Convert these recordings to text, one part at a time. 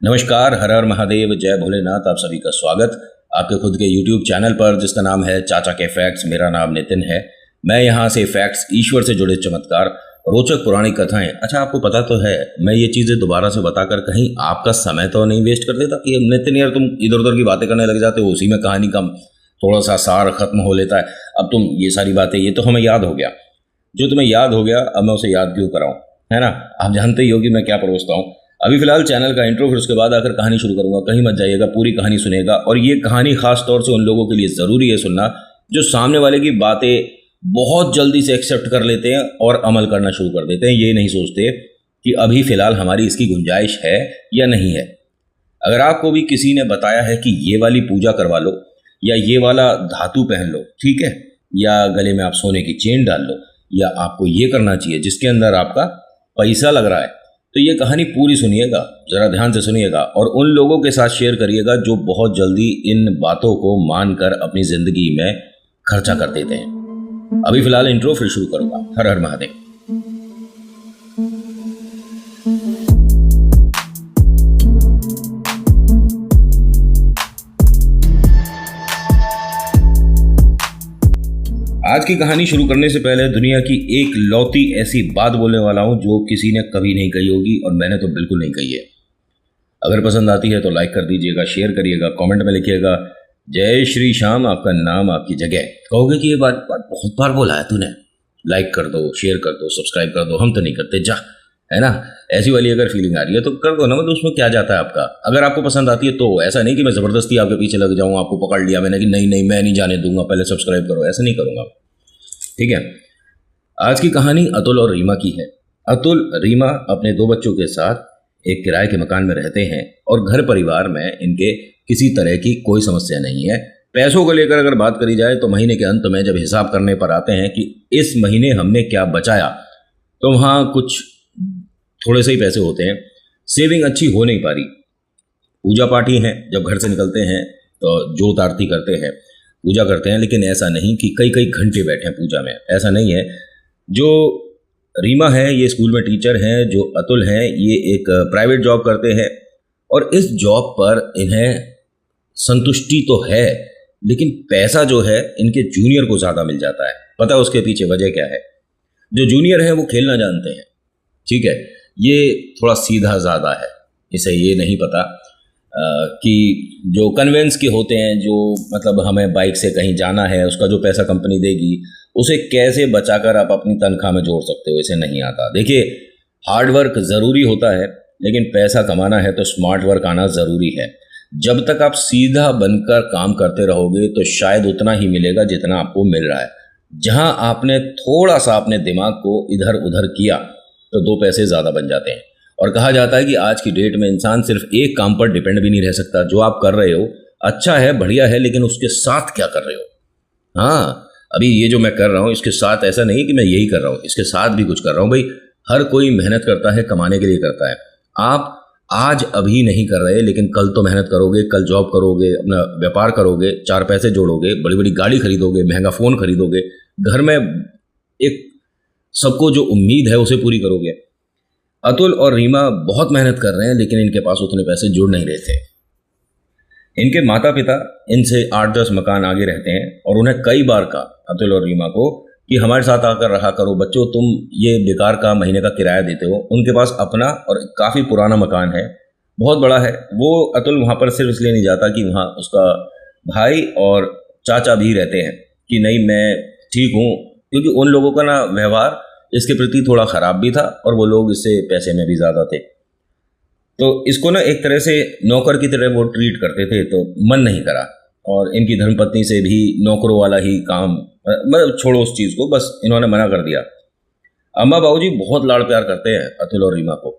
नमस्कार, हर हर महादेव, जय भोलेनाथ। आप सभी का स्वागत आपके खुद के YouTube चैनल पर जिसका नाम है चाचा के फैक्ट्स। मेरा नाम नितिन है। मैं यहाँ से फैक्ट्स, ईश्वर से जुड़े चमत्कार, रोचक पौराणिक कथाएं। अच्छा, आपको पता तो है मैं ये चीज़ें दोबारा से बताकर कहीं आपका समय तो नहीं वेस्ट कर देता कि नितिन यार तुम इधर उधर की बातें करने लग जाते हो, उसी में कहानी का थोड़ा सा सार खत्म हो लेता है। अब तुम ये सारी बातें, ये तो हमें याद हो गया, जो तुम्हें याद हो गया अब मैं उसे याद क्यों कराऊँ, है ना। आप जानते ही हो कि मैं क्या परोसता हूँ। अभी फिलहाल चैनल का इंट्रो, फिर उसके बाद आकर कहानी शुरू करूंगा। कहीं मत जाइएगा, पूरी कहानी सुनेगा। और ये कहानी खास तौर से उन लोगों के लिए ज़रूरी है सुनना जो सामने वाले की बातें बहुत जल्दी से एक्सेप्ट कर लेते हैं और अमल करना शुरू कर देते हैं। ये नहीं सोचते कि अभी फ़िलहाल हमारी इसकी गुंजाइश है या नहीं है। अगर आपको भी किसी ने बताया है कि ये वाली पूजा करवा लो या ये वाला धातु पहन लो, ठीक है, या गले में आप सोने की चेन डाल लो, या आपको ये करना चाहिए जिसके अंदर आपका पैसा लग रहा है, तो ये कहानी पूरी सुनिएगा, ज़रा ध्यान से सुनिएगा और उन लोगों के साथ शेयर करिएगा जो बहुत जल्दी इन बातों को मानकर अपनी ज़िंदगी में खर्चा कर देते हैं। अभी फिलहाल इंट्रो, फिर शुरू करूँगा। हर हर महादेव। आज की कहानी शुरू करने से पहले दुनिया की एक लौती ऐसी बात बोलने वाला हूं जो किसी ने कभी नहीं कही होगी और मैंने तो बिल्कुल नहीं कही है। अगर पसंद आती है तो लाइक कर दीजिएगा, शेयर करिएगा, कमेंट में लिखिएगा जय श्री श्याम, आपका नाम आपकी जगह। कहोगे कि ये बात बहुत बार बोला है तूने। लाइक कर दो, शेयर कर दो, सब्सक्राइब कर दो, हम तो नहीं करते, जा, है ना। ऐसी वाली अगर फीलिंग आ रही है तो कर दो ना, मतलब उसमें क्या जाता है आपका। अगर आपको पसंद आती है तो ऐसा नहीं कि मैं ज़बरदस्ती आपके पीछे लग जाऊँ, आपको पकड़ लिया मैंने कि नहीं नहीं मैं नहीं जाने दूंगा, पहले सब्सक्राइब करो, ऐसा नहीं करूँगा, ठीक है। आज की कहानी अतुल और रीमा की है। अतुल, रीमा अपने 2 बच्चों के साथ एक किराए के मकान में रहते हैं और घर परिवार में इनके किसी तरह की कोई समस्या नहीं है। पैसों को लेकर अगर बात करी जाए तो महीने के अंत में जब हिसाब करने पर आते हैं कि इस महीने हमने क्या बचाया, तो वहाँ कुछ थोड़े से ही पैसे होते हैं। सेविंग अच्छी हो नहीं पा रही। पूजा पाठ ही है, जब घर से निकलते हैं तो जोत आरती करते हैं, पूजा करते हैं, लेकिन ऐसा नहीं कि कई कई घंटे बैठे हैं पूजा में, ऐसा नहीं है। जो रीमा है ये स्कूल में टीचर हैं, जो अतुल हैं ये एक प्राइवेट जॉब करते हैं और इस जॉब पर इन्हें संतुष्टि तो है, लेकिन पैसा जो है इनके जूनियर को ज़्यादा मिल जाता है। पता है उसके पीछे वजह क्या है? जो जूनियर है वो खेलना जानते हैं, ठीक है, ये थोड़ा सीधा ज़्यादा है। इसे ये नहीं पता कि जो कन्वेंस के होते हैं, जो मतलब हमें बाइक से कहीं जाना है, उसका जो पैसा कंपनी देगी उसे कैसे बचाकर आप अपनी तनख्वाह में जोड़ सकते हो, इसे नहीं आता। देखिए, हार्ड वर्क ज़रूरी होता है, लेकिन पैसा कमाना है तो स्मार्ट वर्क आना ज़रूरी है। जब तक आप सीधा बनकर काम करते रहोगे तो शायद उतना ही मिलेगा जितना आपको मिल रहा है। जहां आपने थोड़ा सा अपने दिमाग को इधर उधर किया तो 2 पैसे ज़्यादा बन जाते हैं। और कहा जाता है कि आज की डेट में इंसान सिर्फ एक काम पर डिपेंड भी नहीं रह सकता। जो आप कर रहे हो अच्छा है, बढ़िया है, लेकिन उसके साथ क्या कर रहे हो। हाँ, अभी ये जो मैं कर रहा हूँ इसके साथ ऐसा नहीं कि मैं यही कर रहा हूँ, इसके साथ भी कुछ कर रहा हूँ। भाई, हर कोई मेहनत करता है, कमाने के लिए करता है। आप आज अभी नहीं कर रहे, लेकिन कल तो मेहनत करोगे, कल जॉब करोगे, अपना व्यापार करोगे, 4 पैसे जोड़ोगे, बड़ी बड़ी गाड़ी खरीदोगे, महंगा फ़ोन खरीदोगे, घर में एक सबको जो उम्मीद है उसे पूरी करोगे। अतुल और रीमा बहुत मेहनत कर रहे हैं, लेकिन इनके पास उतने पैसे जुड़ नहीं रहे थे। इनके माता पिता इनसे 8-10 मकान आगे रहते हैं और उन्हें कई बार कहा, अतुल और रीमा को, कि हमारे साथ आकर रहा करो बच्चों, तुम ये बेकार का महीने का किराया देते हो। उनके पास अपना और काफ़ी पुराना मकान है, बहुत बड़ा है। वो अतुल वहाँ पर सिर्फ इसलिए नहीं जाता कि वहाँ उसका भाई और चाचा भी रहते हैं कि नहीं मैं ठीक हूँ, क्योंकि उन लोगों का ना व्यवहार इसके प्रति थोड़ा ख़राब भी था और वो लोग इससे पैसे में भी ज़्यादा थे, तो इसको ना एक तरह से नौकर की तरह वो ट्रीट करते थे। तो मन नहीं करा और इनकी धर्मपत्नी से भी नौकरों वाला ही काम, मतलब छोड़ो उस चीज़ को, बस इन्होंने मना कर दिया। अम्मा बाबूजी बहुत लाड़ प्यार करते हैं अतुल और रीमा को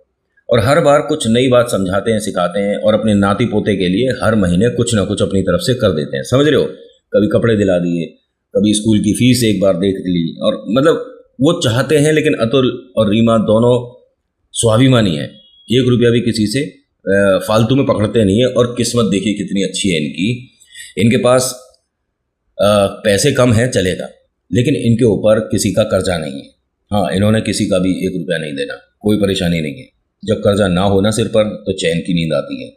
और हर बार कुछ नई बात समझाते हैं, सिखाते हैं और अपने नाती पोते के लिए हर महीने कुछ ना कुछ अपनी तरफ से कर देते हैं। समझ रहे हो, कभी कपड़े दिला दिए, कभी स्कूल की फीस एक बार देख ली, और मतलब वो चाहते हैं। लेकिन अतुल और रीमा दोनों स्वाभिमानी हैं, 1 रुपया भी किसी से फालतू में पकड़ते नहीं है। और किस्मत देखिए कितनी अच्छी है इनकी, इनके पास पैसे कम हैं चलेगा, लेकिन इनके ऊपर किसी का कर्जा नहीं है। हाँ, इन्होंने किसी का भी 1 रुपया नहीं देना, कोई परेशानी नहीं है। जब कर्जा ना होना सिर पर तो चैन की नींद आती है।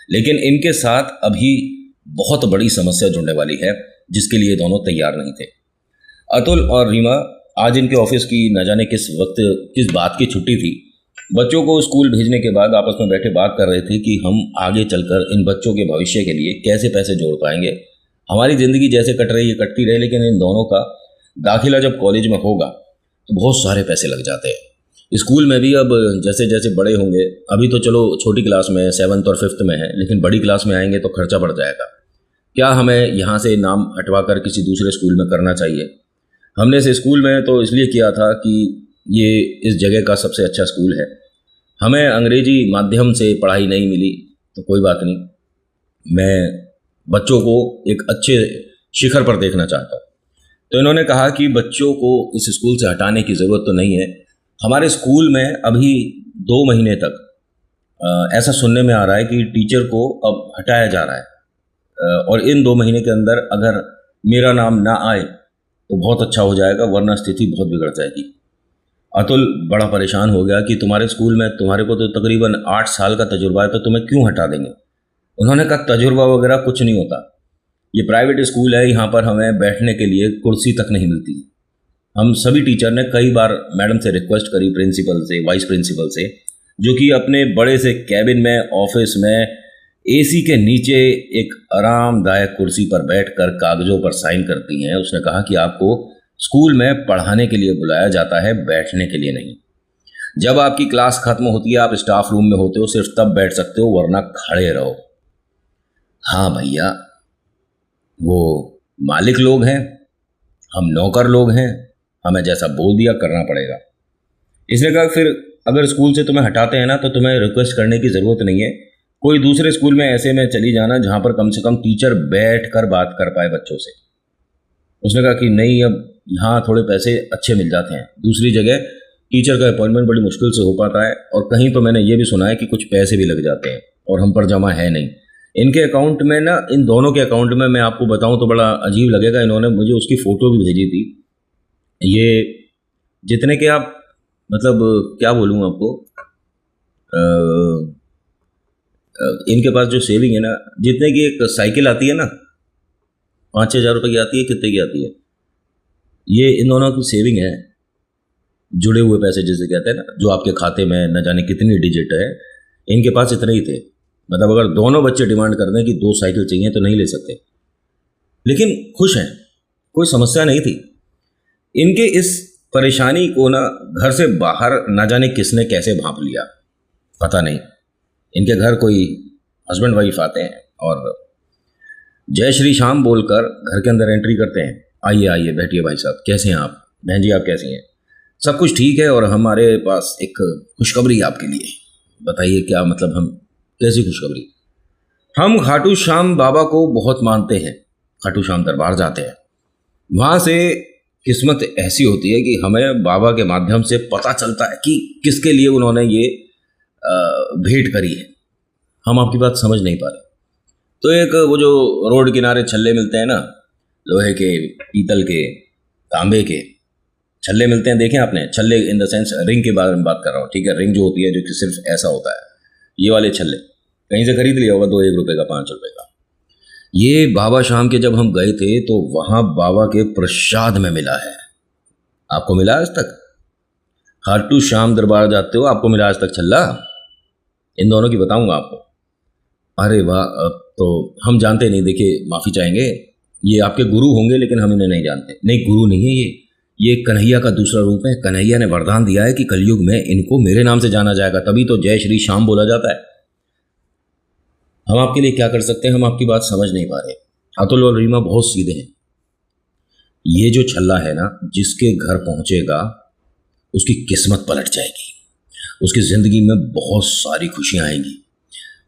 लेकिन इनके साथ अभी बहुत बड़ी समस्या जुड़ने वाली है, जिसके लिए दोनों तैयार नहीं थे। अतुल और रीमा आज इनके ऑफिस की न जाने किस वक्त किस बात की छुट्टी थी। बच्चों को स्कूल भेजने के बाद आपस में बैठे बात कर रहे थे कि हम आगे चलकर इन बच्चों के भविष्य के लिए कैसे पैसे जोड़ पाएंगे। हमारी ज़िंदगी जैसे कट रही है कटती रहे, लेकिन इन दोनों का दाखिला जब कॉलेज में होगा तो बहुत सारे पैसे लग जाते हैं। स्कूल में भी अब जैसे जैसे बड़े होंगे, अभी तो चलो छोटी क्लास में 7th और 5th में है, लेकिन बड़ी क्लास में आएंगे तो खर्चा बढ़ जाएगा। क्या हमें यहाँ से नाम हटवा कर किसी दूसरे स्कूल में करना चाहिए? हमने इस स्कूल में तो इसलिए किया था कि ये इस जगह का सबसे अच्छा स्कूल है। हमें अंग्रेजी माध्यम से पढ़ाई नहीं मिली तो कोई बात नहीं, मैं बच्चों को एक अच्छे शिखर पर देखना चाहता हूँ। तो इन्होंने कहा कि बच्चों को इस स्कूल से हटाने की ज़रूरत तो नहीं है। हमारे स्कूल में अभी 2 महीने तक ऐसा सुनने में आ रहा है कि टीचर को अब हटाया जा रहा है, और इन 2 महीने के अंदर अगर मेरा नाम ना आए तो बहुत अच्छा हो जाएगा, वरना स्थिति बहुत बिगड़ जाएगी। अतुल बड़ा परेशान हो गया कि तुम्हारे स्कूल में तुम्हारे को तो तकरीबन 8 साल का तजुर्बा है, तो तुम्हें क्यों हटा देंगे? उन्होंने कहा तजुर्बा वगैरह कुछ नहीं होता, ये प्राइवेट स्कूल है, यहाँ पर हमें बैठने के लिए कुर्सी तक नहीं मिलती। हम सभी टीचर ने कई बार मैडम से रिक्वेस्ट करी, प्रिंसिपल से, वाइस प्रिंसिपल से, जो कि अपने बड़े से कैबिन में, ऑफिस में एसी के नीचे एक आरामदायक कुर्सी पर बैठकर कागजों पर साइन करती हैं। उसने कहा कि आपको स्कूल में पढ़ाने के लिए बुलाया जाता है, बैठने के लिए नहीं। जब आपकी क्लास खत्म होती है, आप स्टाफ रूम में होते हो, सिर्फ तब बैठ सकते हो, वरना खड़े रहो। हाँ भैया, वो मालिक लोग हैं, हम नौकर लोग हैं, हमें जैसा बोल दिया करना पड़ेगा। इसने कहा फिर अगर स्कूल से तुम्हें हटाते हैं ना, तो तुम्हें रिक्वेस्ट करने की ज़रूरत नहीं है, कोई दूसरे स्कूल में ऐसे में चली जाना जहाँ पर कम से कम टीचर बैठ कर बात कर पाए बच्चों से। उसने कहा कि नहीं, अब यहाँ थोड़े पैसे अच्छे मिल जाते हैं, दूसरी जगह टीचर का अपॉइंटमेंट बड़ी मुश्किल से हो पाता है, और कहीं तो मैंने ये भी सुना है कि कुछ पैसे भी लग जाते हैं और हम पर जमा है नहीं। इनके अकाउंट में ना, इन दोनों के अकाउंट में मैं आपको बताऊं तो बड़ा अजीब लगेगा, इन्होंने मुझे उसकी फ़ोटो भी भेजी थी। ये जितने के आप मतलब क्या बोलूँ आपको, इनके पास जो सेविंग है ना, जितने की एक साइकिल आती है ना, 5-6 हज़ार रुपये की आती है, कितने की आती है, ये इन दोनों की सेविंग है। जुड़े हुए पैसे जिसे कहते हैं ना, जो आपके खाते में न जाने कितनी डिजिट है, इनके पास इतने ही थे। मतलब अगर दोनों बच्चे डिमांड कर दें कि 2 साइकिल चाहिए तो नहीं ले सकते, लेकिन खुश हैं, कोई समस्या नहीं थी। इनके इस परेशानी को ना घर से बाहर न जाने किसने कैसे भांप लिया, पता नहीं। इनके घर कोई हस्बैंड वाइफ आते हैं और जय श्री श्याम बोलकर घर के अंदर एंट्री करते हैं। आइए आइए बैठिए भाई साहब, कैसे हैं आप? बहन जी आप कैसी हैं? सब कुछ ठीक है, और हमारे पास एक खुशखबरी है आपके लिए। बताइए क्या मतलब, हम कैसी खुशखबरी? हम खाटू श्याम बाबा को बहुत मानते हैं, खाटू श्याम दरबार जाते हैं। वहाँ से किस्मत ऐसी होती है कि हमें बाबा के माध्यम से पता चलता है कि किसके लिए उन्होंने ये भेंट करी है। हम आपकी बात समझ नहीं पा रहे। तो एक वो जो रोड किनारे छल्ले मिलते हैं ना, लोहे के, पीतल के, तांबे के छल्ले मिलते हैं, देखें आपने? छल्ले इन द सेंस रिंग के बारे में बात कर रहा हूँ, ठीक है? रिंग जो होती है जो कि सिर्फ ऐसा होता है, ये वाले छल्ले कहीं से खरीद लिया होगा, 2-1 रुपये का, 5 रुपये का। ये बाबा शाम के जब हम गए थे तो वहाँ बाबा के प्रसाद में मिला है। आपको मिला आज तक? खाटू श्याम दरबार जाते हो, आपको मिला आज तक छल्ला? इन दोनों की बताऊंगा आपको। अरे वाह, तो हम जानते नहीं, देखिए माफ़ी चाहेंगे, ये आपके गुरु होंगे लेकिन हम इन्हें नहीं जानते। नहीं, गुरु नहीं है ये कन्हैया का दूसरा रूप है। कन्हैया ने वरदान दिया है कि कलयुग में इनको मेरे नाम से जाना जाएगा, तभी तो जय श्री श्याम बोला जाता है। हम आपके लिए क्या कर सकते हैं, हम आपकी बात समझ नहीं पा रहे। अतुल और रीमा बहुत सीधे हैं। ये जो छल्ला है ना, जिसके घर पहुंचेगा उसकी किस्मत पलट जाएगी, उसकी ज़िंदगी में बहुत सारी खुशियां आएंगी,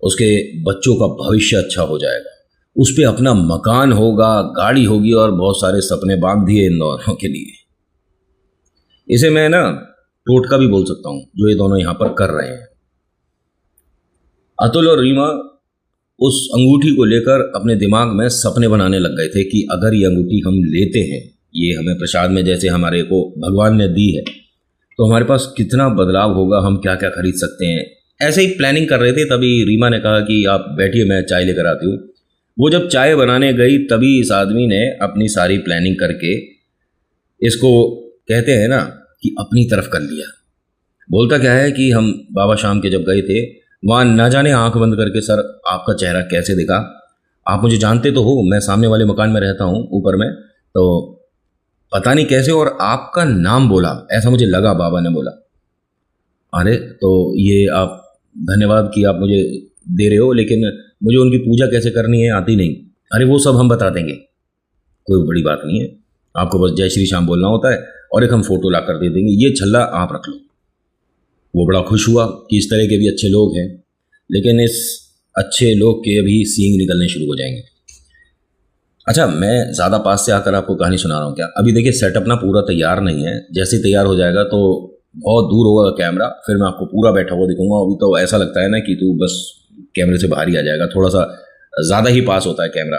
उसके बच्चों का भविष्य अच्छा हो जाएगा, उस पर अपना मकान होगा, गाड़ी होगी, और बहुत सारे सपने बांध दिए इन दोनों के लिए। इसे मैं ना टोटका भी बोल सकता हूँ जो ये दोनों यहाँ पर कर रहे हैं। अतुल और रीमा उस अंगूठी को लेकर अपने दिमाग में सपने बनाने लग गए थे कि अगर ये अंगूठी हम लेते हैं, ये हमें प्रसाद में जैसे हमारे को भगवान ने दी है, तो हमारे पास कितना बदलाव होगा, हम क्या क्या खरीद सकते हैं, ऐसे ही प्लानिंग कर रहे थे, तभी रीमा ने कहा कि आप बैठिए, मैं चाय लेकर आती हूँ। वो जब चाय बनाने गई तभी इस आदमी ने अपनी सारी प्लानिंग करके, इसको कहते हैं ना कि अपनी तरफ कर लिया। बोलता क्या है कि हम बाबा शाम के जब गए थे वहाँ ना जाने आंख बंद करके, सर आपका चेहरा कैसे दिखा, आप मुझे जानते तो हो, मैं सामने वाले मकान में रहता हूँ ऊपर में, तो पता नहीं कैसे और आपका नाम बोला, ऐसा मुझे लगा, बाबा ने बोला। अरे तो ये आप धन्यवाद कि आप मुझे दे रहे हो, लेकिन मुझे उनकी पूजा कैसे करनी है आती नहीं। अरे वो सब हम बता देंगे, कोई बड़ी बात नहीं है, आपको बस जय श्री श्याम बोलना होता है और एक हम फोटो ला कर दे देंगे, ये छल्ला आप रख लो। वो बड़ा खुश हुआ कि इस तरह के भी अच्छे लोग हैं, लेकिन इस अच्छे लोग के अभी सींग निकलने शुरू हो जाएंगे। अच्छा, मैं ज़्यादा पास से आकर आपको कहानी सुना रहा हूँ क्या? अभी देखिए सेटअप ना पूरा तैयार नहीं है, जैसे ही तैयार हो जाएगा तो बहुत दूर होगा कैमरा, फिर मैं आपको पूरा बैठा हुआ दिखूंगा। अभी तो ऐसा लगता है ना कि तू बस कैमरे से बाहर ही आ जाएगा, थोड़ा सा ज़्यादा ही पास होता है कैमरा,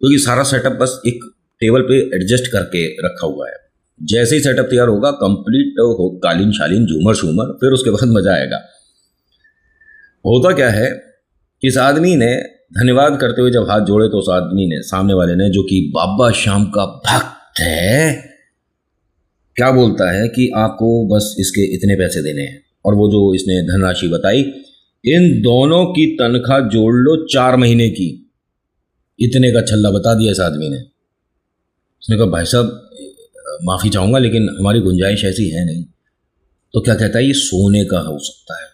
क्योंकि सारा सेटअप बस एक टेबल पे एडजस्ट करके रखा हुआ है। जैसे ही सेटअप तैयार होगा, कंप्लीट हो कालीन शालीन झूमर शूमर, फिर उसके बाद मजा आएगा। होता क्या है, इस आदमी ने धन्यवाद करते हुए जब हाथ जोड़े तो उस आदमी ने, सामने वाले ने, जो कि बाबा शाम का भक्त है, क्या बोलता है कि आपको बस इसके इतने पैसे देने हैं, और वो जो इसने धनराशि बताई, इन दोनों की तनख्वाह जोड़ लो 4 महीने की, इतने का छल्ला बता दिया इस आदमी ने। उसने कहा भाई साहब माफ़ी चाहूँगा लेकिन हमारी गुंजाइश ऐसी है नहीं। तो क्या कहता है, ये सोने का हो सकता है,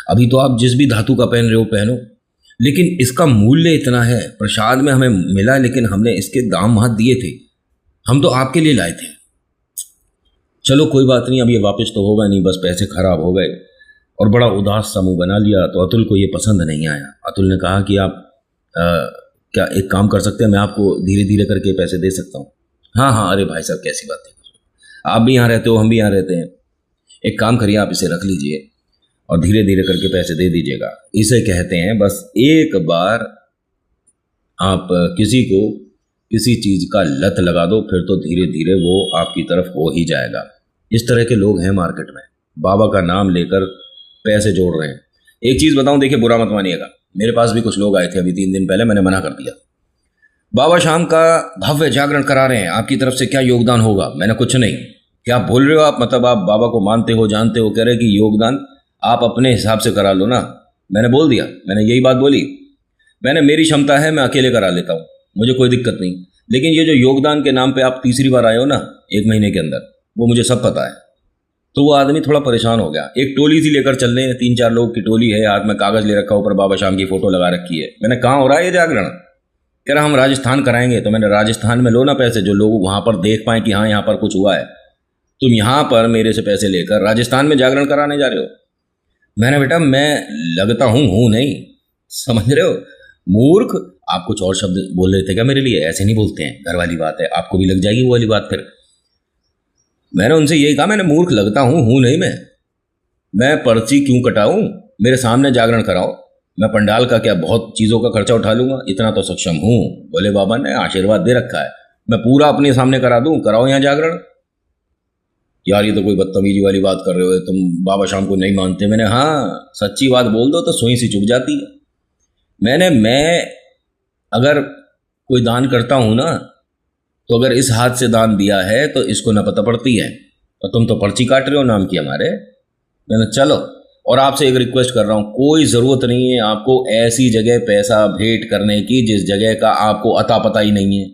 अभी तो आप जिस भी धातु का पहन रहे हो पहनो, लेकिन इसका मूल्य इतना है, प्रसाद में हमें मिला लेकिन हमने इसके दाम वहाँ दिए थे, हम तो आपके लिए लाए थे। चलो कोई बात नहीं, अब ये वापस तो होगा नहीं, बस पैसे खराब हो गए। और बड़ा उदास सा मुँह बना लिया। तो अतुल को ये पसंद नहीं आया। अतुल ने कहा कि आप क्या एक काम कर सकते हैं, मैं आपको धीरे धीरे करके पैसे दे सकता हूँ। हाँ हाँ, अरे भाई साहब कैसी बात है, आप भी यहाँ रहते हो, हम भी यहाँ रहते हैं, एक काम करिए आप इसे रख लीजिए और धीरे धीरे करके पैसे दे दीजिएगा। इसे कहते हैं बस एक बार आप किसी को किसी चीज़ का लत लगा दो, फिर तो धीरे धीरे वो आपकी तरफ हो ही जाएगा। इस तरह के लोग हैं मार्केट में, बाबा का नाम लेकर पैसे जोड़ रहे हैं। एक चीज़ बताऊं, देखिए बुरा मत मानिएगा, मेरे पास भी कुछ लोग आए थे अभी 3 दिन पहले, मैंने मना कर दिया। बाबा शाम का भव्य जागरण करा रहे हैं, आपकी तरफ से क्या योगदान होगा? मैंने कुछ नहीं। क्या बोल रहे हो आप, मतलब आप बाबा को मानते हो, जानते हो, कह रहे कि योगदान आप अपने हिसाब से करा लो ना। मैंने बोल दिया, मैंने यही बात बोली, मैंने मेरी क्षमता है, मैं अकेले करा लेता हूँ, मुझे कोई दिक्कत नहीं। लेकिन ये जो योगदान के नाम पे आप तीसरी बार आए हो ना 1 महीने के अंदर, वो मुझे सब पता है। तो वो आदमी थोड़ा परेशान हो गया। एक टोली सी लेकर चल रहे हैं, 3-4 लोग की टोली है, हाथ में कागज ले रखा, ऊपर बाबा शाम की फोटो लगा रखी है। मैंने कहाँ हो रहा है ये जागरण? कह रहा हम राजस्थान कराएंगे। तो मैंने राजस्थान में लो ना पैसे, जो लोग वहाँ पर देख पाए कि हाँ यहाँ पर कुछ हुआ है। तुम यहाँ पर मेरे से पैसे लेकर राजस्थान में जागरण कराने जा रहे हो। मैंने बेटा मैं लगता हूँ नहीं, समझ रहे हो मूर्ख। आप कुछ और शब्द बोल रहे थे क्या मेरे लिए? ऐसे नहीं बोलते हैं, घर वाली बात है, आपको भी लग जाएगी वो वाली बात। फिर मैंने उनसे यही कहा, मैंने मूर्ख लगता हूँ नहीं, मैं पर्ची क्यों कटाऊँ, मेरे सामने जागरण कराओ, मैं पंडाल का क्या बहुत चीज़ों का खर्चा उठा लूँगा, इतना तो सक्षम हूँ। बोले बाबा ने आशीर्वाद दे रखा है, मैं पूरा अपने सामने करा दूँ, कराओ यहाँ जागरण। यार ये तो कोई बदतमीजी वाली बात कर रहे हो, तुम बाबा शाम को नहीं मानते। मैंने हाँ, सच्ची बात बोल दो तो सुई सी चुभ जाती है। मैं अगर कोई दान करता हूँ ना, तो अगर इस हाथ से दान दिया है तो इसको न पता पड़ती है, और तुम तो पर्ची काट रहे हो नाम की हमारे। मैंने चलो, और आपसे एक रिक्वेस्ट कर रहा हूँ, कोई ज़रूरत नहीं है आपको ऐसी जगह पैसा भेंट करने की जिस जगह का आपको अता पता ही नहीं है।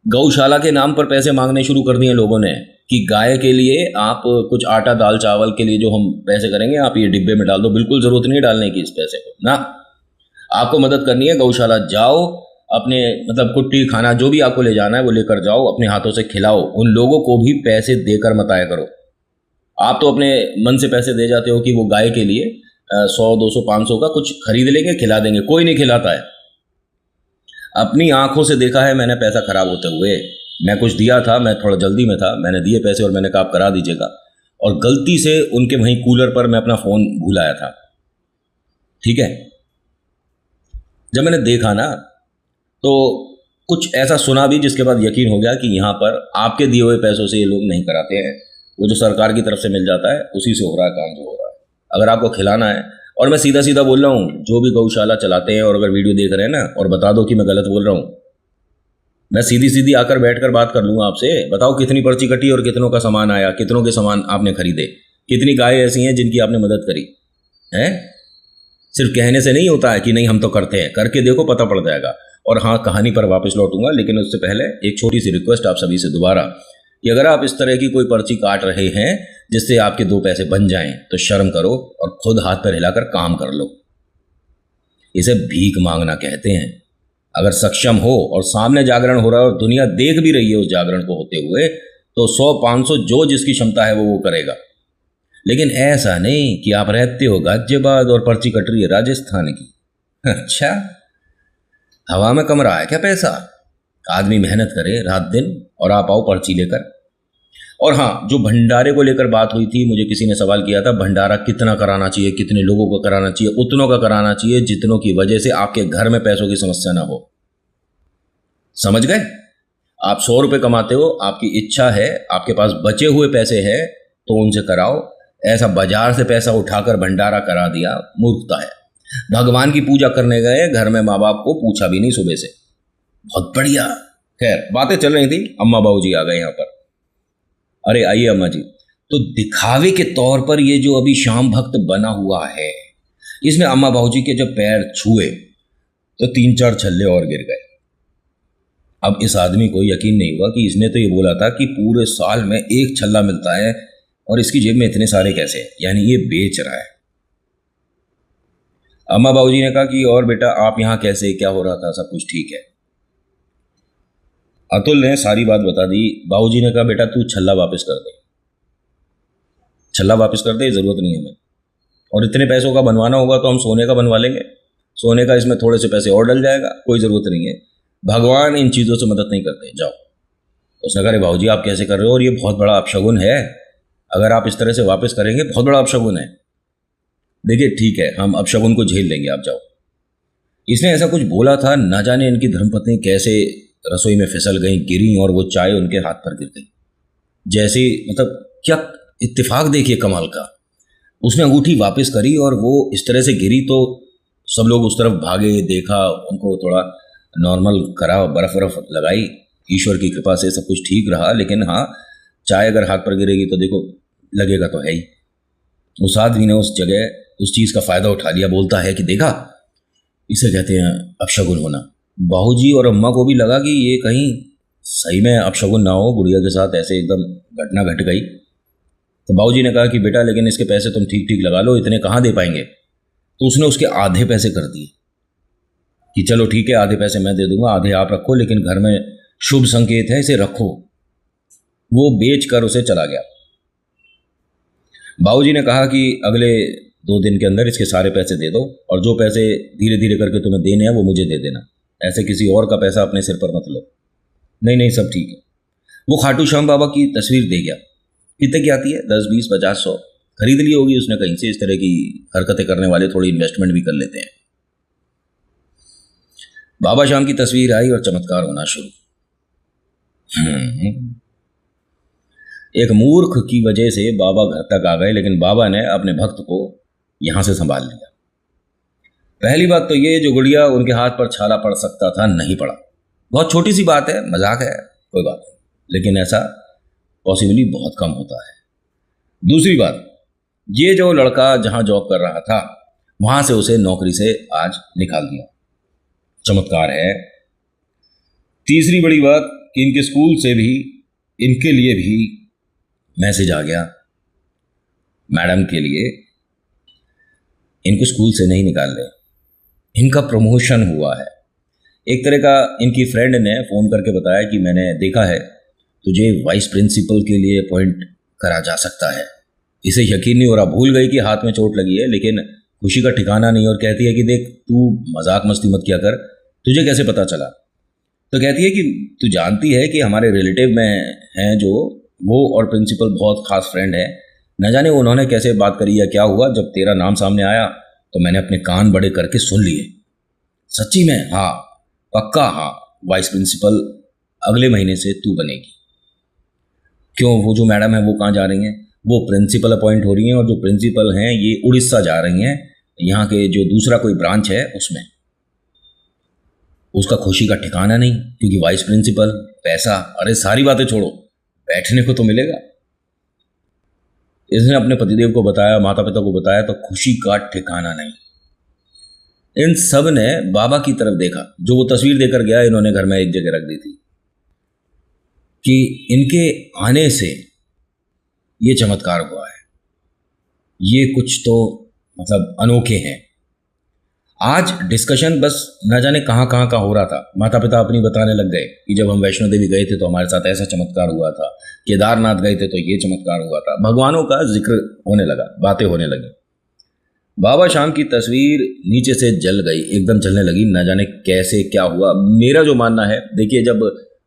गौशाला के नाम पर पैसे मांगने शुरू कर दिए लोगों ने कि गाय के लिए आप कुछ आटा दाल चावल के लिए जो हम पैसे करेंगे आप ये डिब्बे में डाल दो। बिल्कुल ज़रूरत नहीं डालने की इस पैसे को ना। आपको मदद करनी है, गौशाला जाओ, अपने मतलब कुट्टी खाना जो भी आपको ले जाना है वो लेकर जाओ, अपने हाथों से खिलाओ। उन लोगों को भी पैसे देकर मत आया करो। आप तो अपने मन से पैसे दे जाते हो कि वो गाय के लिए 100, 200, 500 का कुछ खरीद लेंगे, खिला देंगे। कोई नहीं खिलाता है। अपनी आंखों से देखा है मैंने पैसा खराब होते हुए। मैं कुछ दिया था, मैं थोड़ा जल्दी में था, मैंने दिए पैसे और मैंने कहा आप करा दीजिएगा, और गलती से उनके वहीं कूलर पर मैं अपना फ़ोन भूल आया था। ठीक है, जब मैंने देखा ना तो कुछ ऐसा सुना भी जिसके बाद यकीन हो गया कि यहाँ पर आपके दिए हुए पैसों से ये लोग नहीं कराते हैं, वो जो सरकार की तरफ से मिल जाता है उसी से हो रहा है काम जो हो रहा है। अगर आपको खिलाना है और मैं सीधा सीधा बोल रहा हूँ, जो भी गौशाला चलाते हैं और अगर वीडियो देख रहे हैं ना, और बता दो कि मैं गलत बोल रहा हूँ, मैं सीधी सीधी आकर बैठकर बात कर लूँगा आपसे। बताओ कितनी पर्ची कटी और कितनों का सामान आया, कितनों के सामान आपने खरीदे, कितनी गायें ऐसी हैं जिनकी आपने मदद करी है। सिर्फ कहने से नहीं होता है कि नहीं हम तो करते हैं, करके देखो पता पड़ जाएगा। और हाँ, कहानी पर वापस लौटूंगा, लेकिन उससे पहले एक छोटी सी रिक्वेस्ट आप सभी से दोबारा, कि अगर आप इस तरह की कोई पर्ची काट रहे हैं जिससे आपके 2 पैसे बन जाएं, तो शर्म करो और खुद हाथ पर हिलाकर काम कर लो। इसे भीख मांगना कहते हैं। अगर सक्षम हो और सामने जागरण हो रहा है और दुनिया देख भी रही है उस जागरण को होते हुए, तो 100-500 जो जिसकी क्षमता है वो करेगा। लेकिन ऐसा नहीं कि आप रहते हो गाजियाबाद और पर्ची कट रही है राजस्थान की। अच्छा, हवा में कम रहा है क्या पैसा? आदमी मेहनत करे रात दिन और आप आओ पर्ची लेकर। और हाँ, जो भंडारे को लेकर बात हुई थी, मुझे किसी ने सवाल किया था भंडारा कितना कराना चाहिए, कितने लोगों को कराना चाहिए। उतनों का कराना चाहिए जितनों की वजह से आपके घर में पैसों की समस्या ना हो। समझ गए? आप 100 रुपये कमाते हो, आपकी इच्छा है, आपके पास बचे हुए पैसे हैं, तो उनसे कराओ। ऐसा बाजार से पैसा उठाकर भंडारा करा दिया, मूर्खता है। भगवान की पूजा करने गए, घर में माँ बाप को पूछा भी नहीं सुबह से। बहुत बढ़िया। खैर, बातें चल रही थी, अम्मा बाबूजी आ गए यहाँ पर। अरे आइए अम्मा जी। तो दिखावे के तौर पर ये जो अभी श्याम भक्त बना हुआ है, इसमें अम्मा बाबूजी के जब पैर छुए तो 3-4 छल्ले और गिर गए। अब इस आदमी को यकीन नहीं हुआ कि इसने तो ये बोला था कि पूरे साल में 1 छल्ला मिलता है और इसकी जेब में इतने सारे कैसे, यानी ये बेच रहा है। अम्मा बाबूजी ने कहा कि और बेटा आप यहाँ कैसे, क्या हो रहा था? सब कुछ ठीक है। अतुल ने सारी बात बता दी। बाबूजी ने कहा बेटा तू छल्ला वापस कर दे, छल्ला वापस कर दे, ज़रूरत नहीं है हमें। और इतने पैसों का बनवाना होगा तो हम सोने का बनवा लेंगे, सोने का इसमें थोड़े से पैसे और डल जाएगा, कोई ज़रूरत नहीं है। भगवान इन चीज़ों से मदद नहीं करते, जाओ। उसने कहा अरे बाबूजी आप कैसे कर रहे हो, और ये बहुत बड़ा अपशगुन है, अगर आप इस तरह से वापस करेंगे बहुत बड़ा अपशगुन है। देखिए ठीक है, हम अपशगुन को झेल लेंगे, आप जाओ। इसने ऐसा कुछ बोला था, ना जाने इनकी धर्मपत्नी कैसे रसोई में फिसल गई, गिरी और वो चाय उनके हाथ पर गिर गई। जैसे मतलब क्या इत्तेफाक देखिए कमाल का। उसने अंगूठी वापस करी और वो इस तरह से गिरी तो सब लोग उस तरफ भागे, देखा, उनको थोड़ा नॉर्मल करा, बर्फ बर्फ लगाई, ईश्वर की कृपा से सब कुछ ठीक रहा। लेकिन हाँ, चाय अगर हाथ पर गिरेगी तो देखो लगेगा तो है ही। उस आदमी ने उस जगह उस चीज़ का फ़ायदा उठा लिया, बोलता है कि देखा इसे कहते हैं अपशगुन होना। बाबूजी और अम्मा को भी लगा कि ये कहीं सही में अपशगुन ना हो, गुड़िया के साथ ऐसे एकदम घटना घट गई। तो बाबूजी ने कहा कि बेटा लेकिन इसके पैसे तुम ठीक ठीक लगा लो, इतने कहाँ दे पाएंगे। तो उसने उसके आधे पैसे कर दिए कि चलो ठीक है, आधे पैसे मैं दे दूंगा, आधे आप रखो, लेकिन घर में शुभ संकेत है, इसे रखो। वो बेच कर उसे चला गया। बाबूजी ने कहा कि अगले 2 दिन के अंदर इसके सारे पैसे दे दो, और जो पैसे धीरे धीरे करके तुम्हें देने हैं वो मुझे दे देना, ऐसे किसी और का पैसा अपने सिर पर मत लो। नहीं नहीं सब ठीक है। वो खाटू श्याम बाबा की तस्वीर दे गया। कितने की आती है? 10, 20, 50, 100 खरीद ली होगी उसने कहीं से। इस तरह की हरकतें करने वाले थोड़ी इन्वेस्टमेंट भी कर लेते हैं। बाबा श्याम की तस्वीर आई और चमत्कार होना शुरू। एक मूर्ख की वजह से बाबा घर तक आ गए, लेकिन बाबा ने अपने भक्त को यहां से संभाल लिया। पहली बात तो ये, जो गुड़िया उनके हाथ पर छाला पड़ सकता था नहीं पड़ा। बहुत छोटी सी बात है, मजाक है, कोई बात नहीं, लेकिन ऐसा पॉसिबली बहुत कम होता है। दूसरी बात, ये जो लड़का जहां जॉब कर रहा था वहां से उसे नौकरी से आज निकाल दिया। चमत्कार है। तीसरी बड़ी बात कि इनके स्कूल से भी इनके लिए भी मैसेज आ गया, मैडम के लिए, इनको स्कूल से नहीं निकाल रहे, इनका प्रमोशन हुआ है। एक तरह का इनकी फ्रेंड ने फ़ोन करके बताया कि मैंने देखा है तुझे वाइस प्रिंसिपल के लिए अपॉइंट करा जा सकता है। इसे यकीन नहीं हो रहा, भूल गई कि हाथ में चोट लगी है, लेकिन खुशी का ठिकाना नहीं। और कहती है कि देख तू मजाक मस्ती मत किया कर, तुझे कैसे पता चला? तो कहती है कि तू जानती है कि हमारे रिलेटिव में हैं जो, वो और प्रिंसिपल बहुत खास फ्रेंड है। न जाने उन्होंने कैसे बात करी या क्या हुआ, जब तेरा नाम सामने आया तो मैंने अपने कान बड़े करके सुन लिए। सच्ची में? हाँ पक्का, हाँ, वाइस प्रिंसिपल अगले महीने से तू बनेगी। क्यों, वो जो मैडम है वो कहाँ जा रही हैं? वो प्रिंसिपल अपॉइंट हो रही हैं, और जो प्रिंसिपल हैं ये उड़ीसा जा रही हैं, यहाँ के जो दूसरा कोई ब्रांच है उसमें। उसका खुशी का ठिकाना नहीं, क्योंकि वाइस प्रिंसिपल, पैसा, अरे सारी बातें छोड़ो, बैठने को तो मिलेगा। इसने अपने पतिदेव को बताया, माता पिता को बताया, तो खुशी का ठिकाना नहीं। इन सब ने बाबा की तरफ देखा। जो वो तस्वीर देकर गया, इन्होंने घर में एक जगह रख दी थी कि इनके आने से ये चमत्कार हुआ है, ये कुछ तो मतलब अनोखे हैं। आज डिस्कशन बस न जाने कहाँ कहाँ का हो रहा था। माता पिता अपनी बताने लग गए कि जब हम वैष्णो देवी गए थे तो हमारे साथ ऐसा चमत्कार हुआ था, केदारनाथ गए थे तो ये चमत्कार हुआ था। भगवानों का जिक्र होने लगा, बातें होने लगी। बाबा शाम की तस्वीर नीचे से जल गई, एकदम जलने लगी। न जाने कैसे क्या हुआ। मेरा जो मानना है, देखिए, जब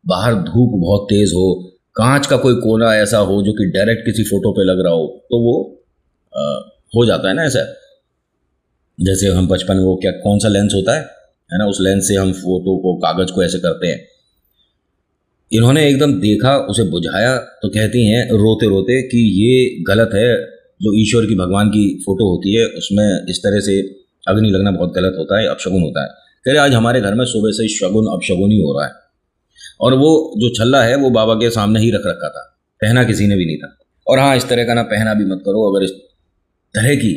बाहर धूप बहुत तेज हो, कांच का कोई कोना ऐसा हो जो कि डायरेक्ट किसी फोटो पे लग रहा हो, तो वो हो जाता है ना ऐसा। जैसे हम बचपन में वो क्या कौन सा लेंस होता है ना, उस लेंस से हम फोटो को, कागज को ऐसे करते हैं। इन्होंने एकदम देखा, उसे बुझाया, तो कहती हैं रोते रोते कि ये गलत है। जो ईश्वर की, भगवान की फोटो होती है उसमें इस तरह से अग्नि लगना बहुत गलत होता है, अपशगुन होता है। कह रहे आज हमारे घर में सुबह से शगुन अपशगुन ही हो रहा है। और वो जो छल्ला है वो बाबा के सामने ही रख रखा था, पहना किसी ने भी नहीं था। और हाँ, इस तरह का ना पहना भी मत करो। अगर इस तरह की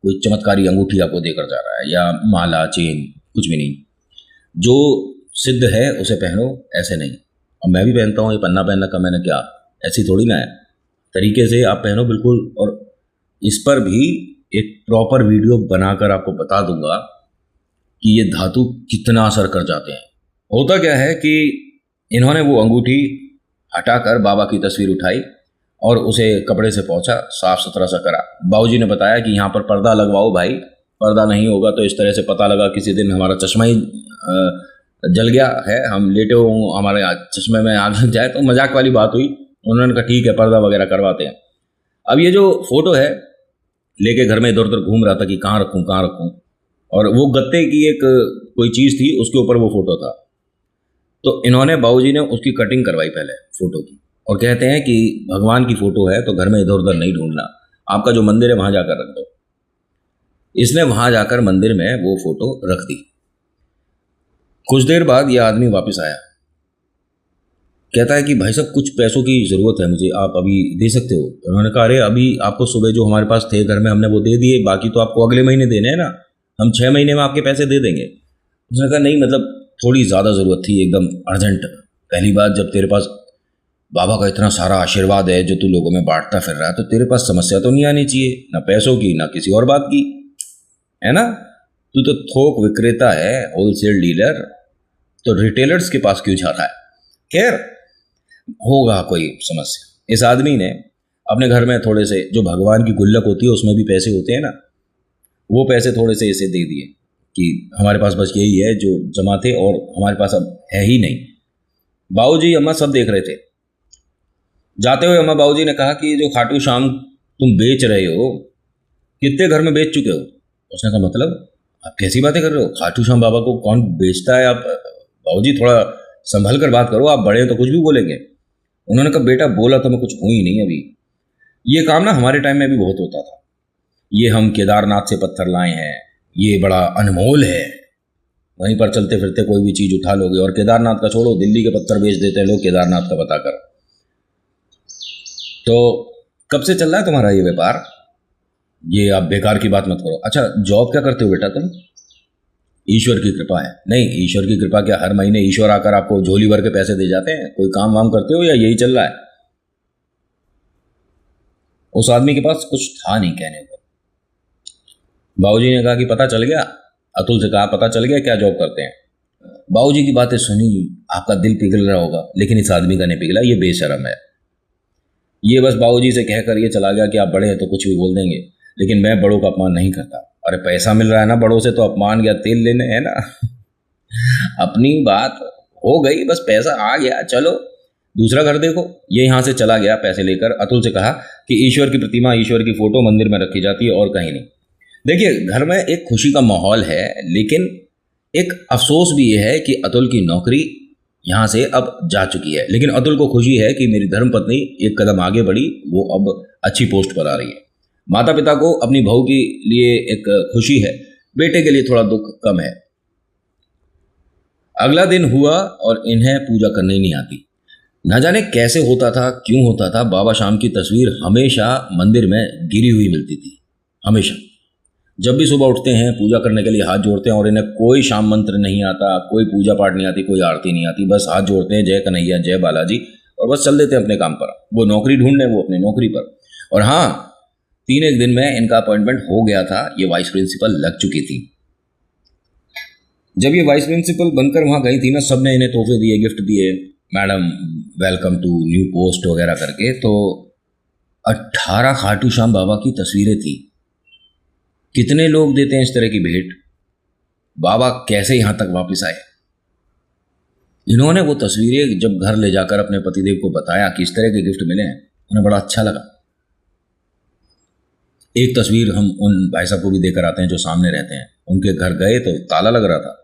कोई चमत्कारी अंगूठी आपको देकर जा रहा है, या माला, चेन, कुछ भी नहीं, जो सिद्ध है उसे पहनो, ऐसे नहीं। अब मैं भी पहनता हूँ, ये पन्ना पहनना का मैंने क्या, ऐसी थोड़ी ना है, तरीके से आप पहनो बिल्कुल। और इस पर भी एक प्रॉपर वीडियो बनाकर आपको बता दूंगा कि ये धातु कितना असर कर जाते हैं। होता क्या है कि इन्होंने वो अंगूठी हटाकर बाबा की तस्वीर उठाई और उसे कपड़े से पोंछा, साफ सुथरा सा करा। बाबूजी ने बताया कि यहाँ पर पर्दा लगवाओ भाई, पर्दा नहीं होगा तो इस तरह से पता लगा किसी दिन हमारा चश्मा ही जल गया है, हम लेटे हो, हमारे चश्मे में आग लग जाए, तो मजाक वाली बात हुई। उन्होंने कहा ठीक है, पर्दा वगैरह करवाते हैं। अब ये जो फोटो है, लेके घर में इधर उधर घूम रहा था कि कहाँ रखूँ कहाँ रखूँ, और वो गत्ते की एक कोई चीज़ थी, उसके ऊपर वो फोटो था। तो इन्होंने, बाबूजी ने उसकी कटिंग करवाई पहले फोटो की, और कहते हैं कि भगवान की फोटो है तो घर में इधर उधर नहीं ढूंढना, आपका जो मंदिर है वहां जाकर रख दो। इसने वहां जाकर मंदिर में वो फोटो रख दी। कुछ देर बाद यह आदमी वापस आया, कहता है कि भाई साहब कुछ पैसों की ज़रूरत है मुझे, आप अभी दे सकते हो? उन्होंने कहा अरे अभी आपको सुबह जो हमारे पास थे घर में हमने वो दे दिए, बाकी तो आपको अगले महीने देने हैं ना, हम 6 महीने में आपके पैसे दे देंगे। उसने कहा नहीं, मतलब थोड़ी ज़्यादा ज़रूरत थी, एकदम अर्जेंट। पहली बात, जब तेरे पास बाबा का इतना सारा आशीर्वाद है जो तू लोगों में बांटता फिर रहा है, तो तेरे पास समस्या तो नहीं आनी चाहिए, ना पैसों की ना किसी और बात की, है ना? तू तो थोक विक्रेता है, होलसेल डीलर, तो रिटेलर्स के पास क्यों जा रहा है? खैर, होगा कोई समस्या। इस आदमी ने अपने घर में थोड़े से, जो भगवान की गुल्लक होती है उसमें भी पैसे होते हैं ना, वो पैसे थोड़े से इसे दे दिए कि हमारे पास बस यही है जो जमा थे और हमारे पास अब है ही नहीं। बाबूजी अम्मा सब देख रहे थे। जाते हुए अम्मा बाबूजी ने कहा कि जो खाटू श्याम तुम बेच रहे हो, कितने घर में बेच चुके हो? उसने कहा मतलब आप कैसी बातें कर रहे हो, खाटू श्याम बाबा को कौन बेचता है? आप बाबूजी थोड़ा संभल कर बात करो, आप बड़े हो तो कुछ भी बोलेंगे। उन्होंने कहा बेटा बोला तो मैं कुछ हुई ही नहीं अभी। ये काम ना हमारे टाइम में भी बहुत होता था। ये हम केदारनाथ से पत्थर लाए हैं, ये बड़ा अनमोल है, वहीं पर चलते फिरते कोई भी चीज़ उठा लोगे। और केदारनाथ का छोड़ो, दिल्ली के पत्थर बेच देते हैं लोग केदारनाथ का बताकर। तो कब से चल रहा है तुम्हारा ये व्यापार? ये आप बेकार की बात मत करो। अच्छा जॉब क्या करते हो बेटा तुम? ईश्वर की कृपा है। नहीं, ईश्वर की कृपा क्या, हर महीने ईश्वर आकर आपको झोली भर के पैसे दे जाते हैं? कोई काम वाम करते हो या यही चल रहा है? उस आदमी के पास कुछ था नहीं कहने को। बाबूजी ने कहा कि पता चल गया? अतुल से कहा पता चल गया क्या जॉब करते हैं? बाबूजी की बातें सुनी, आपका दिल पिघल रहा होगा, लेकिन इस आदमी का नहीं पिघला, ये बेशर्म है। ये बस बाबूजी से कहकर ये चला गया कि आप बड़े हैं तो कुछ भी बोल देंगे, लेकिन मैं बड़ों का अपमान नहीं करता। अरे पैसा मिल रहा है ना बड़ों से, तो अपमान या तेल लेने है ना। अपनी बात हो गई, बस पैसा आ गया, चलो दूसरा घर देखो। ये यहाँ से चला गया पैसे लेकर। अतुल से कहा कि ईश्वर की प्रतिमा, ईश्वर की फोटो मंदिर में रखी जाती है और कहीं नहीं। देखिए घर में एक खुशी का माहौल है, लेकिन एक अफसोस भी ये है कि अतुल की नौकरी यहाँ से अब जा चुकी है। लेकिन अतुल को खुशी है कि मेरी धर्मपत्नी एक कदम आगे बढ़ी, वो अब अच्छी पोस्ट पर आ रही है। माता पिता को अपनी बहू के लिए एक खुशी है, बेटे के लिए थोड़ा दुख कम है। अगला दिन हुआ और इन्हें पूजा करनी नहीं आती। न जाने कैसे होता था, क्यों होता था, बाबा शाम की तस्वीर हमेशा मंदिर में गिरी हुई मिलती थी। हमेशा जब भी सुबह उठते हैं, पूजा करने के लिए हाथ जोड़ते हैं और इन्हें कोई शाम मंत्र नहीं आता, कोई पूजा पाठ नहीं आती, कोई आरती नहीं आती, बस हाथ जोड़ते हैं, जय कन्हैया जय बालाजी, और बस चल देते हैं अपने काम पर। वो नौकरी ढूंढने, वो अपनी नौकरी पर। और हाँ, 3 दिन में इनका अपॉइंटमेंट हो गया था, ये वाइस प्रिंसिपल लग चुकी थी। जब ये वाइस प्रिंसिपल बनकर वहाँ गई थी ना, सबने इन्हें तोहफे दिए, गिफ्ट दिए, madam welcome to new post वगैरह करके। तो 18 खाटू श्याम बाबा की तस्वीरें थी। कितने लोग देते हैं इस तरह की भेंट? बाबा कैसे यहां तक वापस आए? इन्होंने वो तस्वीरें जब घर ले जाकर अपने पतिदेव को बताया कि इस तरह के गिफ्ट मिले हैं, उन्हें बड़ा अच्छा लगा। एक तस्वीर हम उन भाई साहब को भी देकर आते हैं जो सामने रहते हैं। उनके घर गए तो ताला लग रहा था,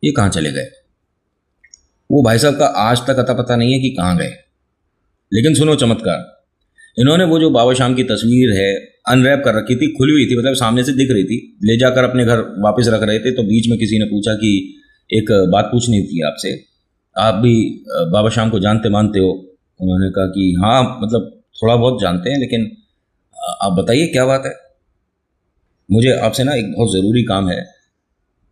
ये कहाँ चले गए? वो भाई साहब का आज तक अता पता नहीं है कि कहाँ गए। लेकिन सुनो चमत्कार, इन्होंने वो जो बाबा शाम की तस्वीर है अनरैप कर रखी थी, खुली हुई थी, मतलब सामने से दिख रही थी, ले जाकर अपने घर वापस रख रहे थे। तो बीच में किसी ने पूछा कि एक बात पूछनी थी आपसे, आप भी बाबा शाम को जानते मानते हो? उन्होंने कहा कि हाँ, मतलब थोड़ा बहुत जानते हैं, लेकिन आप बताइए क्या बात है? मुझे आपसे ना एक बहुत ज़रूरी काम है।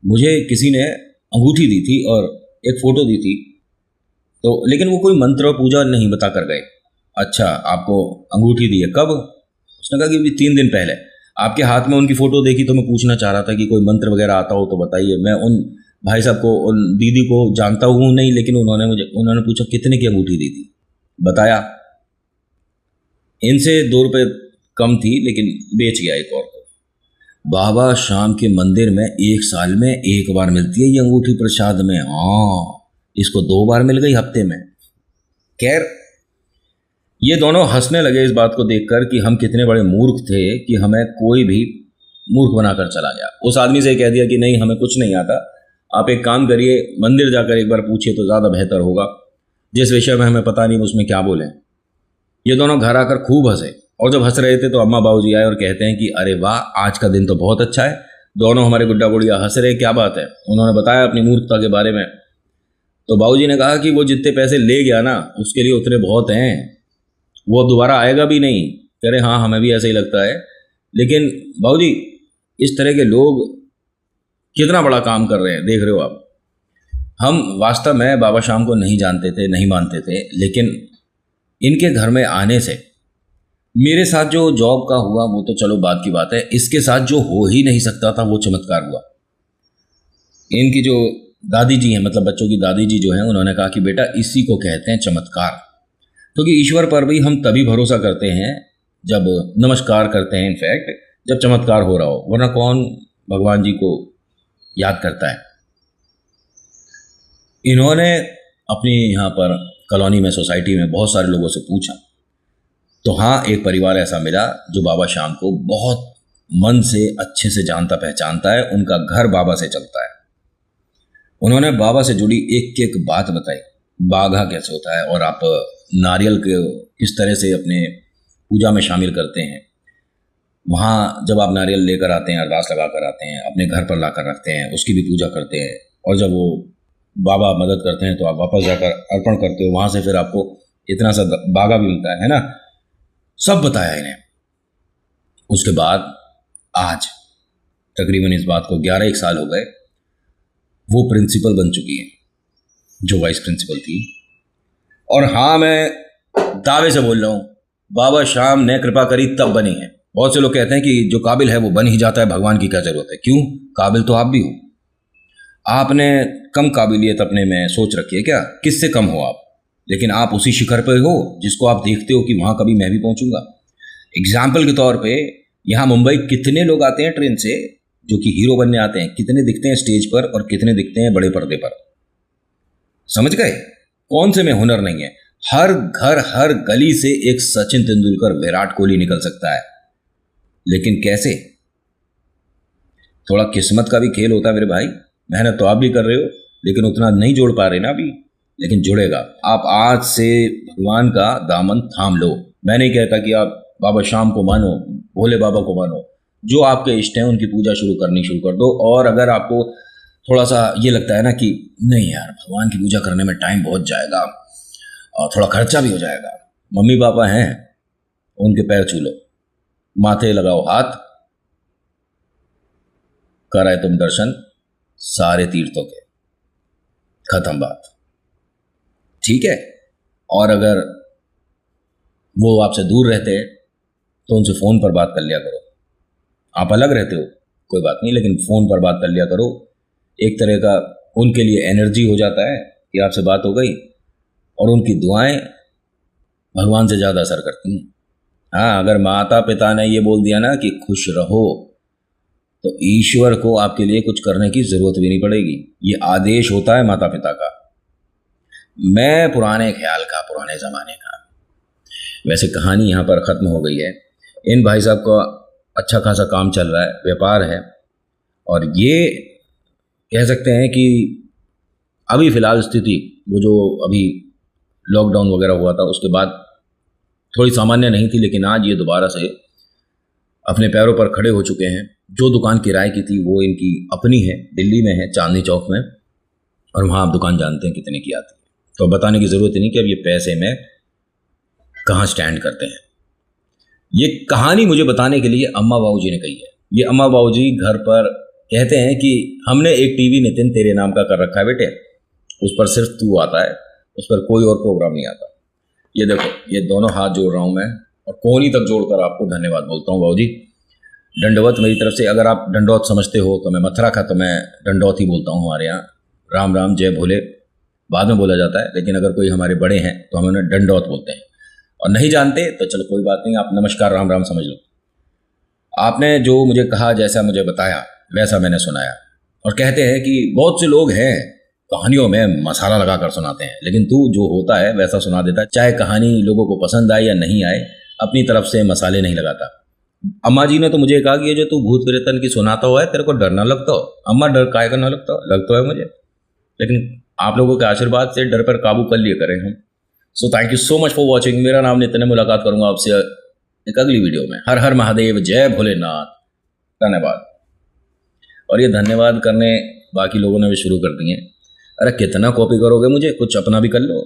मुझे किसी ने अंगूठी दी थी और एक फ़ोटो दी थी, तो लेकिन वो कोई मंत्र और पूजा नहीं बता कर गए। अच्छा, आपको अंगूठी दी है, कब? उसने कहा कि अभी 3 दिन पहले। आपके हाथ में उनकी फ़ोटो देखी तो मैं पूछना चाह रहा था कि कोई मंत्र वगैरह आता हो तो बताइए। मैं उन भाई साहब को, उन दीदी को जानता हूँ नहीं, लेकिन उन्होंने पूछा कितने की अंगूठी दी थी, बताया। इनसे 2 रुपये कम थी, लेकिन बेच गया एक और को। बाबा शाम के मंदिर में 1 साल में 1 बार मिलती है ये अंगूठी प्रसाद में। हाँ, इसको 2 बार मिल गई हफ्ते में। खैर, ये दोनों हंसने लगे इस बात को देखकर कि हम कितने बड़े मूर्ख थे कि हमें कोई भी मूर्ख बनाकर चला गया। उस आदमी से कह दिया कि नहीं, हमें कुछ नहीं आता, आप एक काम करिए, मंदिर जाकर एक बार पूछिए तो ज़्यादा बेहतर होगा, जिस विषय में हमें पता नहीं उसमें क्या बोलें। ये दोनों घर आकर खूब हंसे, और जब हंस रहे थे तो अम्मा बाबूजी आए और कहते हैं कि अरे वाह, आज का दिन तो बहुत अच्छा है, दोनों हमारे गुड्डा गुड़िया हंस रहे, क्या बात है? उन्होंने बताया अपनी मूर्खता के बारे में। तो बाबूजी ने कहा कि वो जितने पैसे ले गया ना, उसके लिए उतने बहुत हैं, वो दोबारा आएगा भी नहीं। कह रहे हाँ, हमें भी ऐसा ही लगता है, लेकिन बाबूजी इस तरह के लोग कितना बड़ा काम कर रहे हैं, देख रहे हो आप। हम वास्तव में बाबा शाम को नहीं जानते थे, नहीं मानते थे, लेकिन इनके घर में आने से मेरे साथ जो जॉब का हुआ वो तो चलो बात की बात है, इसके साथ जो हो ही नहीं सकता था वो चमत्कार हुआ। इनकी जो दादी जी हैं, मतलब बच्चों की दादी जी जो हैं, उन्होंने कहा कि बेटा इसी को कहते हैं चमत्कार। क्योंकि ईश्वर पर भी हम तभी भरोसा करते हैं जब नमस्कार करते हैं, इनफैक्ट जब चमत्कार हो रहा हो, वरना कौन भगवान जी को याद करता है। इन्होंने अपनी यहाँ पर कॉलोनी में, सोसाइटी में बहुत सारे लोगों से पूछा, तो हाँ, एक परिवार ऐसा मिला जो बाबा शाम को बहुत मन से अच्छे से जानता पहचानता है, उनका घर बाबा से चलता है। उन्होंने बाबा से जुड़ी एक एक बात बताई, बाघा कैसे होता है और आप नारियल के किस तरह से अपने पूजा में शामिल करते हैं। वहाँ जब आप नारियल लेकर आते हैं, अरदास लगा कर आते हैं, अपने घर पर ला कर रखते हैं, उसकी भी पूजा करते हैं, और जब वो बाबा मदद करते हैं तो आप वापस जाकर अर्पण करते हो, वहाँ से फिर आपको इतना सा बाघा भी मिलता है ना। सब बताया इन्हें। उसके बाद आज तकरीबन इस बात को 11-1 साल हो गए, वो प्रिंसिपल बन चुकी है जो वाइस प्रिंसिपल थी। और हाँ, मैं दावे से बोल रहा हूँ, बाबा शाम ने कृपा करी तब बनी है। बहुत से लोग कहते हैं कि जो काबिल है वो बन ही जाता है, भगवान की क्या जरूरत है? क्यों, काबिल तो आप भी हो। आपने कम काबिलियत अपने में सोच रखी है क्या? किससे कम हो आप? लेकिन आप उसी शिखर पर हो जिसको आप देखते हो कि वहां कभी मैं भी पहुंचूंगा। एग्जाम्पल के तौर पे यहाँ मुंबई कितने लोग आते हैं ट्रेन से जो कि हीरो बनने आते हैं, कितने दिखते हैं स्टेज पर और कितने दिखते हैं बड़े पर्दे पर। समझ गए कौन से में हुनर नहीं है? हर घर, हर गली से एक सचिन तेंदुलकर, विराट कोहली निकल सकता है, लेकिन कैसे? थोड़ा किस्मत का भी खेल होता है मेरे भाई। मेहनत तो आप भी कर रहे हो, लेकिन उतना नहीं जोड़ पा रहे ना अभी, लेकिन जुड़ेगा। आप आज से भगवान का दामन थाम लो। मैं नहीं कहता कि आप बाबा शाम को मानो, भोले बाबा को मानो, जो आपके इष्ट हैं उनकी पूजा शुरू कर दो। और अगर आपको थोड़ा सा ये लगता है ना कि नहीं यार भगवान की पूजा करने में टाइम बहुत जाएगा और थोड़ा खर्चा भी हो जाएगा, मम्मी पापा हैं उनके पैर छू लो, माथे लगाओ हाथ, कराए तुम दर्शन सारे तीर्थों के, खत्म बात। ठीक है। और अगर वो आपसे दूर रहते हैं तो उनसे फ़ोन पर बात कर लिया करो। आप अलग रहते हो कोई बात नहीं, लेकिन फ़ोन पर बात कर लिया करो। एक तरह का उनके लिए एनर्जी हो जाता है कि आपसे बात हो गई, और उनकी दुआएं भगवान से ज़्यादा असर करती हैं। हाँ, अगर माता पिता ने ये बोल दिया ना कि खुश रहो, तो ईश्वर को आपके लिए कुछ करने की ज़रूरत भी नहीं पड़ेगी। ये आदेश होता है माता पिता का। मैं पुराने ख्याल का, पुराने ज़माने का। वैसे कहानी यहाँ पर ख़त्म हो गई है। इन भाई साहब का अच्छा खासा काम चल रहा है, व्यापार है, और ये कह सकते हैं कि अभी फ़िलहाल स्थिति वो जो अभी लॉकडाउन वगैरह हुआ था उसके बाद थोड़ी सामान्य नहीं थी, लेकिन आज ये दोबारा से अपने पैरों पर खड़े हो चुके हैं। जो दुकान किराए की थी वो इनकी अपनी है, दिल्ली में है, चांदनी चौक में, और वहाँ आप दुकान जानते हैं कितने की आती है, तो बताने की ज़रूरत ही नहीं कि अब ये पैसे में कहाँ स्टैंड करते हैं। ये कहानी मुझे बताने के लिए अम्मा बाबू जी ने कही है। ये अम्मा बाबू जी घर पर कहते हैं कि हमने एक टीवी नितिन तेरे नाम का कर रखा है बेटे, उस पर सिर्फ तू आता है, उस पर कोई और प्रोग्राम नहीं आता। ये देखो, ये दोनों हाथ जोड़ रहा हूँ मैं, और कोहनी तक जोड़कर आपको धन्यवाद बोलता हूँ बाबू जी। दंडवत मेरी तरफ से। अगर आप दंडौत समझते हो तो मैं मथुरा का, तो मैं दंडौत ही बोलता हूँ। हमारे यहाँ राम राम जय भोले बाद में बोला जाता है, लेकिन अगर कोई हमारे बड़े हैं तो हम उन्हें दंडौत बोलते हैं, और नहीं जानते तो चलो कोई बात नहीं, आप नमस्कार राम राम समझ लो। आपने जो मुझे कहा, जैसा मुझे बताया वैसा मैंने सुनाया। और कहते हैं कि बहुत से लोग हैं कहानियों में मसाला लगा कर सुनाते हैं, लेकिन तू जो होता है वैसा सुना देता है। चाहे कहानी लोगों को पसंद आए या नहीं आए, अपनी तरफ से मसाले नहीं लगाता। अम्मा जी ने तो मुझे कहा कि ये जो तू भूत प्रेतन की सुनाता हुआ है, तेरे को डर ना लगता हो? अम्मा, डर काहे का ना लगता है मुझे, लेकिन आप लोगों के आशीर्वाद से डर पर काबू कर लिए करें हम। So thank you so much for watching. मेरा नाम नितिन है। मुलाकात करूंगा आपसे एक अगली वीडियो में। हर हर महादेव, जय भोलेनाथ, धन्यवाद। और ये धन्यवाद करने बाकी लोगों ने भी शुरू कर दिए। अरे कितना कॉपी करोगे मुझे, कुछ अपना भी कर लो।